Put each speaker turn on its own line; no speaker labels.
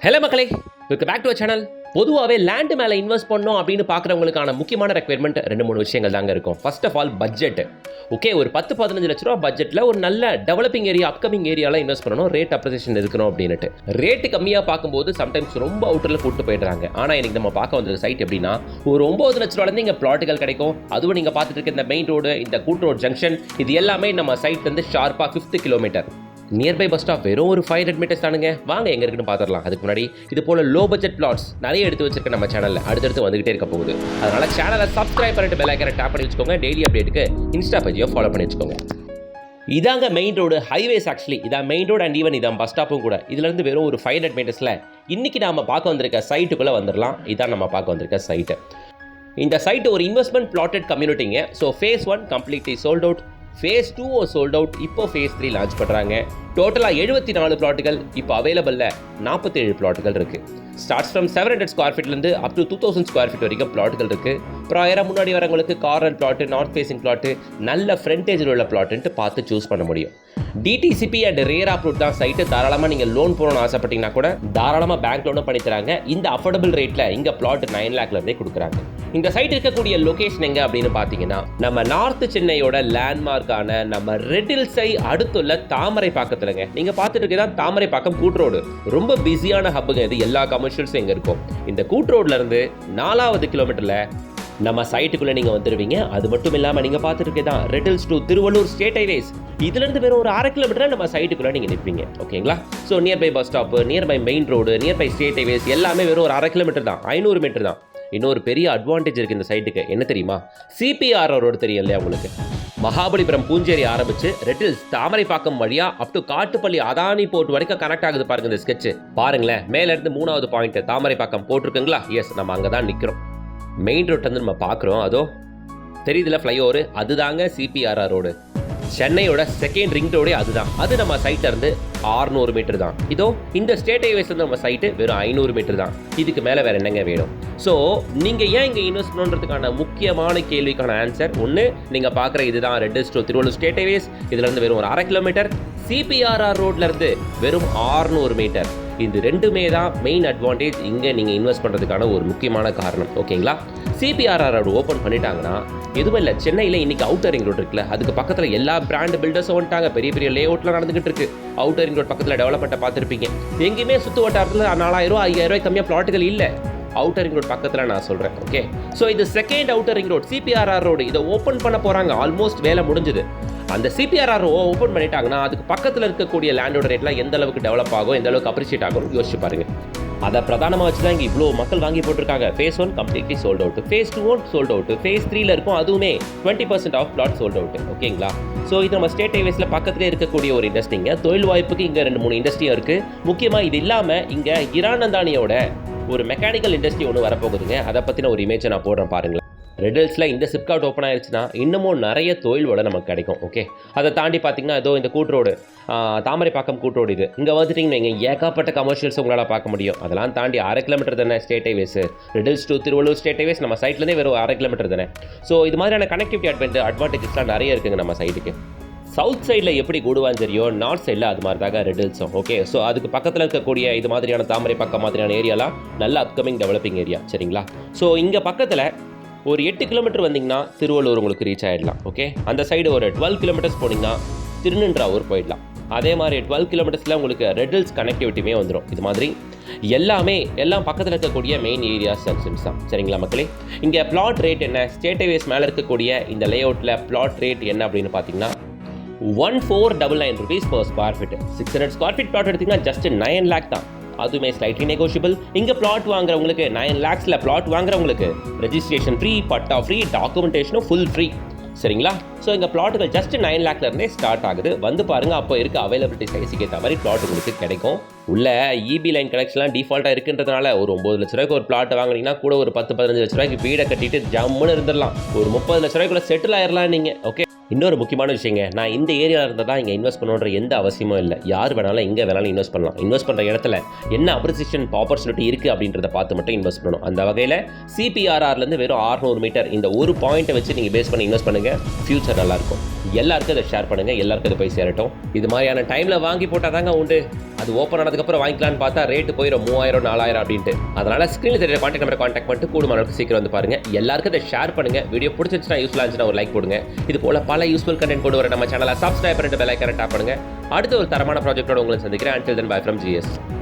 Hello மக்களே, welcome back to channel. பொதுவாகவே land மேலே இன்வெஸ்ட் பண்ணோம் அப்படின்னு பார்க்குறவங்களுக்கான முக்கியமான ரெக்யர்மெண்ட் 2-3 விஷயங்கள் தாங்க இருக்கும். First of all budget. Okay, ஒரு 10-15 லட்ச ரூபா பட்ஜெட்டில் ஒரு நல்ல டெவலப்பிங் ஏரியா, அப்கமிங் ஏரியாவில் இன்வெஸ்ட் பண்ணணும், ரேட் அப்ரிசியேஷன் இருக்கணும் அப்படின்ட்டு. ரேட்டு கம்மியாக பார்க்கும்போது சம்டைம்ஸ் ரொம்ப அவுட்டரில் கூட்டு போயிடுறாங்க. ஆனால் இன்னைக்கு நம்ம பார்க்க வந்த சைட் எப்படின்னா, ஒரு 9 லட்ச ரூபாலேருந்து இங்கே பிளாட்டுகள் கிடைக்கும். அதுவும் நீங்கள் பார்த்துட்டு இருக்க இந்த மெயின் ரோடு, இந்த கூட்டு ரோடு ஜங்ஷன், இது எல்லாமே நம்ம சைட் வந்து ஷார்ப்பாக 5th kilometre. Nearby bus stop வெறும் ஒரு 500 மீட்டர்ஸ் தானுங்க. வாங்க எங்க இருக்குன்னு பார்த்துடலாம். அதுக்கு முன்னாடி இது போல லோ பட்ஜெட் பிளாட்ஸ் நிறைய எடுத்து வச்சிருக்க நம்ம சேனல்ல அடுத்தடுத்து வந்துகிட்டே இருக்க போகுது. அதனால சேனலை சப்ஸ்கிரைப் பண்ணிட்டு பெல் ஐகானை டேப் பண்ணி வச்சுக்கோங்க. டெய்லி அப்டேட்டுக்கு இன்ஸ்டா பேஜையும் ஃபாலோ பண்ணி வச்சுக்கோங்க. இதாங்க மெயின் ரோடு, ஹைவேஸ் ஆக்சுவலி இதான் மெயின் ரோடு அண்ட் ஈவன் இதான் பஸ் ஸ்டாப்பும் கூட. இதுலேருந்து வெறும் ஒரு 500 மீட்டர்ஸில் இன்னைக்கு நாம பார்க்க வந்திருக்க சைட்டுக்குள்ளே வந்துடலாம். இதான் நம்ம பார்க்க வந்திருக்க சைட்டு. இந்த சைட்டு ஒரு இன்வெஸ்ட்மெண்ட் பிளாட்டட் கம்யூனிட்டிங்க. So phase 1 completely sold out, phase 2 sold out, இப்போ ஃபேஸ் 3 லான்ச் பண்ணுறாங்க. டோட்டலாக 74 பிளாட்டுகள் இப்போ அவைலபிளில் 47 பிளாட்டுகள் இருக்குது. ஸ்டார்ட்ஸ் ஃப்ரம் 700 ஸ்கொயர் ஃபீட்லேருந்து அப் டு 2000 ஸ்கொயர் ஃபீட் வரைக்கும் பிளாட்டுகள் இருக்குது. ப்ராயராக முன்னாடி வரவங்களுக்கு corner plot, north facing plot, நல்ல ஃப்ரண்டேஜில் உள்ள பிளாட்டுன்ட்டு பார்த்து சூஸ் பண்ண முடியும். டிடிசிபி அண்ட் ரேர் அப்ரூவ் தான் சைட்டு. தாராளமாக நீங்கள் லோன் போகணும்னு ஆசைப்பட்டீங்கன்னா கூட தாராளமாக பேங்க் லோனும் பண்ணி தராங்க. இந்த அஃபோர்டபுள் ரேட்டில் இங்கே பிளாட் 9 லேக்லேருந்தே கொடுக்குறாங்க. இந்த சைட் இருக்கக்கூடிய லொகேஷன் எங்கே அப்படின்னு பார்த்தீங்கன்னா, நம்ம நார்த் சென்னையோட லேண்ட்மார்க்கான நம்ம ரெட் ஹில்ஸை அடுத்துள்ள தாமரை பாக்கத்துலங்க. நீங்கள் பார்த்துட்டு இருக்கதான் தாமரை பாக்கம் கூட்ரோடு, ரொம்ப பிஸியான ஹப்புங்க இது. எல்லா கமர்ஷியல்ஸும் இங்கே இருக்கும். இந்த கூட்ரோட்லேருந்து 4வது கிலோமீட்டரில் நம்ம சைட்டுக்குள்ளே நீங்கள் வந்துடுவீங்க. அது மட்டும் இல்லாமல் நீங்கள் பார்த்துட்டு இருக்கதான் Red Hills to Tiruvallur state highways. இதுலேருந்து வெறும் ஒரு 1/2 கிலோமீட்டர் நம்ம சைட்டுக்குள்ளே நீங்கள் நிற்பீங்க. ஓகேங்களா? So nearby bus stop, nearby main road, nearby state highways எல்லாமே வெறும் ஒரு 1/2 கிலோமீட்டர் தான், 500 மீட்டர் தான். இன்னொரு பெரிய அட்வான்டேஜ் இருக்குது இந்த சைட்டுக்கு. என்ன தெரியுமா? சிபிஆர் ரோடு தெரியும் இல்லையா உங்களுக்கு? மகாபலிபுரம் பூஞ்சேரி ஆரம்பிச்சு ரெட் ஹில்ஸ் தாமரைப்பாக்கம் வழியா up to Kattupalli Adani port வரைக்கும் கனெக்ட் ஆகுது பாருங்க இந்த ஸ்கெட்ச். பாருங்களேன், மேல இருந்து 3வது பாயிண்ட் தாமரைப்பாக்கம் போட்டிருக்குங்களா? எஸ், நம்ம அங்கே தான் நிற்கிறோம். மெயின் ரோட் வந்து நம்ம பார்க்குறோம். அதோ தெரியுதுல ஃப்ளைஓவர், அதுதாங்க சிபிஆர்ஆர் ரோடு. சென்னையோட செகண்ட் ரிங் ரோடே அதுதான். அது நம்ம சைட்ல இருந்து 600 மீட்டர் தான். இதோ இந்த ஸ்டேட் ஹைவேஸ் வந்து நம்ம சைட்டு வெறும் 500 மீட்டர் தான். இதுக்கு மேலே வேற என்னங்க வேணும்? ஸோ நீங்கள் ஏன் இங்கே இன்வெஸ்ட் பண்ணுறதுக்கான முக்கியமான கேள்விக்கான ஆன்சர் ஒன்று, நீங்கள் பார்க்குற இதுதான் Red Hills to Tiruvallur state highways. இதுலேருந்து வெறும் ஒரு 1/2 கிலோமீட்டர். சிபிஆர்ஆர் ரோட்லேருந்து வெறும் 600 மீட்டர். இது ரெண்டுமே தான் மெயின் அட்வான்டேஜ் இங்கே நீங்கள் இன்வெஸ்ட் பண்ணுறதுக்கான ஒரு முக்கியமான காரணம். ஓகேங்களா? சிபிஆர்ஆர் ரோடு ஓப்பன் பண்ணிட்டாங்கன்னா எதுவும் இல்லை, சென்னையில் இன்னைக்கு அவுட்டர் ரிங் ரோடு இருக்குல்ல, அதுக்கு பக்கத்தில் எல்லா பிராண்ட் பில்டர்ஸும் வந்துட்டாங்க. பெரிய பெரிய லே அவுட்லாம் நடந்துகிட்டு இருக்கு. அவுட்டர் ரிங் ரோடு பக்கத்தில் டெவலப்மெண்ட்டை பார்த்துருப்பீங்க. எங்கேயுமே சுற்று வட்டாரத்தில் 4000 5000 கம்மியாக பிளாட்டுகள் இல்லை. அவுட்டர் ரிங் ரோடு பக்கத்தில் நான் சொல்கிறேன். ஓகே, ஸோ இது second outer ring road CPRR road. இதை ஓப்பன் பண்ண போகிறாங்க. ஆல்மோஸ்ட் வேலை முடிஞ்சுது. அந்த சிபிஆர்ஆர் ஓப்பன் பண்ணிட்டாங்கன்னா அதுக்கு பக்கத்தில் இருக்கக்கூடிய லேண்டோட ரேட்லாம் எந்த அளவுக்கு டெவலப் ஆகும், எந்த அளவுக்கு அப்ரிஷியேட் ஆகும் யோசிச்சு பாருங்க. அதை பிரதானமாக வச்சு தான் இங்கே இவ்வளோ மக்கள் வாங்கி போட்டிருக்காங்க. Phase 1 completely sold out, phase 2 sold out, phase 3ல இருக்கும் அதுவுமே 20% ஆஃப் பிளாட் சோல்ட் அவுட். ஓகேங்களா? ஸோ இது நம்ம ஸ்டேட் ஹைவேஸில் பக்கத்துலேயே இருக்கக்கூடிய ஒரு இண்டஸ்ட்ரிங்க. தொழில் வாய்ப்புக்கு இங்கே 2-3 இண்டஸ்ட்ரியும் இருக்குது. முக்கியமாக இது இல்லாமல் இங்கே ஹிரான் அந்தானியோட ஒரு மெக்கானிக்கல் இண்டஸ்ட்ரி ஒன்று வரப்போகுதுங்க. அதை பற்றின ஒரு இமேஜை நான் போடுறேன் பாருங்களேன். ரெட் ஹில்ஸில் இந்த சிப்காட் ஓப்பன் ஆயிடுச்சுன்னா இன்னமும் நிறைய தொழில் வளம் நமக்கு கிடைக்கும். ஓகே, அதை தாண்டி பார்த்தீங்கன்னா ஏதோ இந்த கூட்ரோடு, தாமரைப்பாக்கம் கூட்ரோடு, இது இங்கே வந்துட்டிங்கன்னா நீங்கள் ஏகப்பட்ட கமர்ஷியல்ஸ் உங்களால் பார்க்க முடியும். அதெல்லாம் தாண்டி 1/2 கிலோமீட்டர் தானே state highways. Red Hills to Tiruvallur state highways நம்ம சைட்லேருந்தே வெறும் 1/2 கிலோமீட்டர் தானே. ஸோ இது மாதிரியான கனெக்டிவிட்டி அட்வான்டேஜஸ்லாம் நிறைய இருக்குங்க நம்ம சைட்டுக்கு. சவுத் சைடில் எப்படி கூடுவாஞ்சேரியோ, நார்த் சைடில் அது மாதிரி தாங்க ரெட் ஹில்ஸும். ஓகே, ஸோ அதுக்கு பக்கத்தில் இருக்கக்கூடிய இது மாதிரியான தாமரைப்பாக்கம் மாதிரியான ஏரியாலாம் நல்ல அப்கமிங் டெவலப்பிங் ஏரியா. சரிங்களா? ஸோ இங்கே பக்கத்தில் ஒரு 8 கிலோமீட்டர் வந்தீங்கன்னா திருவள்ளூர் உங்களுக்கு ரீச் ஆகிடலாம். ஓகே, அந்த சைடு ஒரு 12 கிலோமீட்டர்ஸ் போனீங்கன்னா திருநின்றாவூர் போயிடலாம். அதே மாதிரி 12 கிலோமீட்டர்ஸில் உங்களுக்கு ரெட் ஹில்ஸ் கனெக்டிவிட்டியுமே வந்துடும். இது மாதிரி எல்லாம் பக்கத்தில் இருக்கக்கூடிய மெயின் ஏரியாஸ் ஜங்ஷன்ஸ் தான். சரிங்களா மக்களே? இங்கே பிளாட் ரேட் என்ன, ஸ்டேட் ஹைவேஸ் மேலே இருக்கக்கூடிய இந்த லே அவுட்டில் பிளாட் ரேட் என்ன அப்படின்னு பார்த்தீங்கன்னா 1499 rupees per square feet. 600 square feet flat எடுத்திங்கன்னா ஜஸ்ட் 9 lakh தான். அதுவுமே ஸ்லைட்லி நெகோஷியபிள். இங்கே பிளாட் வாங்குறவங்களுக்கு 9 lakhsல பிளாட் வாங்குறவங்களுக்கு ரெஜிஸ்ட்ரேஷன் ஃப்ரீ, பட்டா ஃப்ரீ, டாக்குமெண்டேஷனும் ஃபுல் ஃப்ரீ. சரிங்களா? ஸோ இங்கே பிளாட்டுகள் ஜஸ்ட் 9 lakhலேருந்தே ஸ்டார்ட் ஆகுது. வந்து பாருங்கள், அப்போ இருக்க அவைலபிலிட்டி சைஸுக்கு ஏற்ற மாதிரி பிளாட் உங்களுக்கு கிடைக்கும். உள்ள இபி லைன் கனெக்ஷன்லாம் டிஃபால்ட்டாக இருக்குன்றதுனால ஒரு 9 லட்ச ரூபாய்க்கு ஒரு பிளாட் வாங்கினீங்கன்னா கூட ஒரு 10-15 லட்ச ரூபாய்க்கு வீடை கட்டிட்டு ஜம்முன்னு இருந்துடலாம். ஒரு 30 லட்ச ரூபாய்க்குள்ள செட்டில் ஆயிடலாம் நீங்கள். ஓகே, இன்னொரு முக்கியமான விஷயங்க, நான் இந்த ஏரியாவில் இருந்தால் தான் இங்கே இன்வெஸ்ட் பண்ணுன்ற எந்த அவசியமும் இல்லை. யார் வேணாலும் எங்கே வேணாலும் இன்வெஸ்ட் பண்ணலாம். இன்வெஸ்ட் பண்ணுற இடத்துல என்ன அப்ரிசியேஷன் ஆப்பர்ச்சுனிட்டி இருக்குது அப்படின்றத பார்த்து மட்டும் இன்வெஸ்ட் பண்ணணும். அந்த வகையில் சிபிஆர்ஆர்லேருந்து வெறும் 600 மீட்டர் இந்த ஒரு பாயிண்ட்டை வச்சு நீங்கள் பேஸ் பண்ணி இன்வெஸ்ட் பண்ணுங்கள். ஃபியூச்சர் நல்லாயிருக்கும். எல்லாருக்கும் அதை ஷேர் பண்ணுங்கள், எல்லாருக்கும் அதை போய் சேரட்டும். இது மாதிரியான டைமில் வாங்கி போட்டால் தாங்க உண்டு. அது ஓப்பன் ஆனதுக்கப்புறம் வாங்கிக்கலான்னு பார்த்தா ரேட்டு போயிடும் 3000 4000 அப்படின்ட்டு. அதனால் ஸ்க்ரீனில் தெரிய கான்டாக்ட் நம்பரை கான்டாக்ட் பண்ணிட்டு கூடுமான அளவுக்கு சீக்கிரம் வந்து பாருங்கள். எல்லாருக்கும் அதை ஷேர் பண்ணுங்கள். வீடியோ பிடிச்சிருந்துச்சுன்னா யூஸ்ஃபுல்லாக இருந்துச்சுன்னா ஒரு லைக் போடுங்க. இது போல் பல யூஸ்ஃபுல் கண்டென்ட் கொண்டு வர நம்ம சேனலை சப்ஸ்கிரைப் பண்ணிட்டு பெல் ஐக்கானை டாப் பண்ணுங்கள். அடுத்த ஒரு தரமான ப்ராஜெக்டோட உங்களை சந்திக்கிறேன். Until then, bye from GS.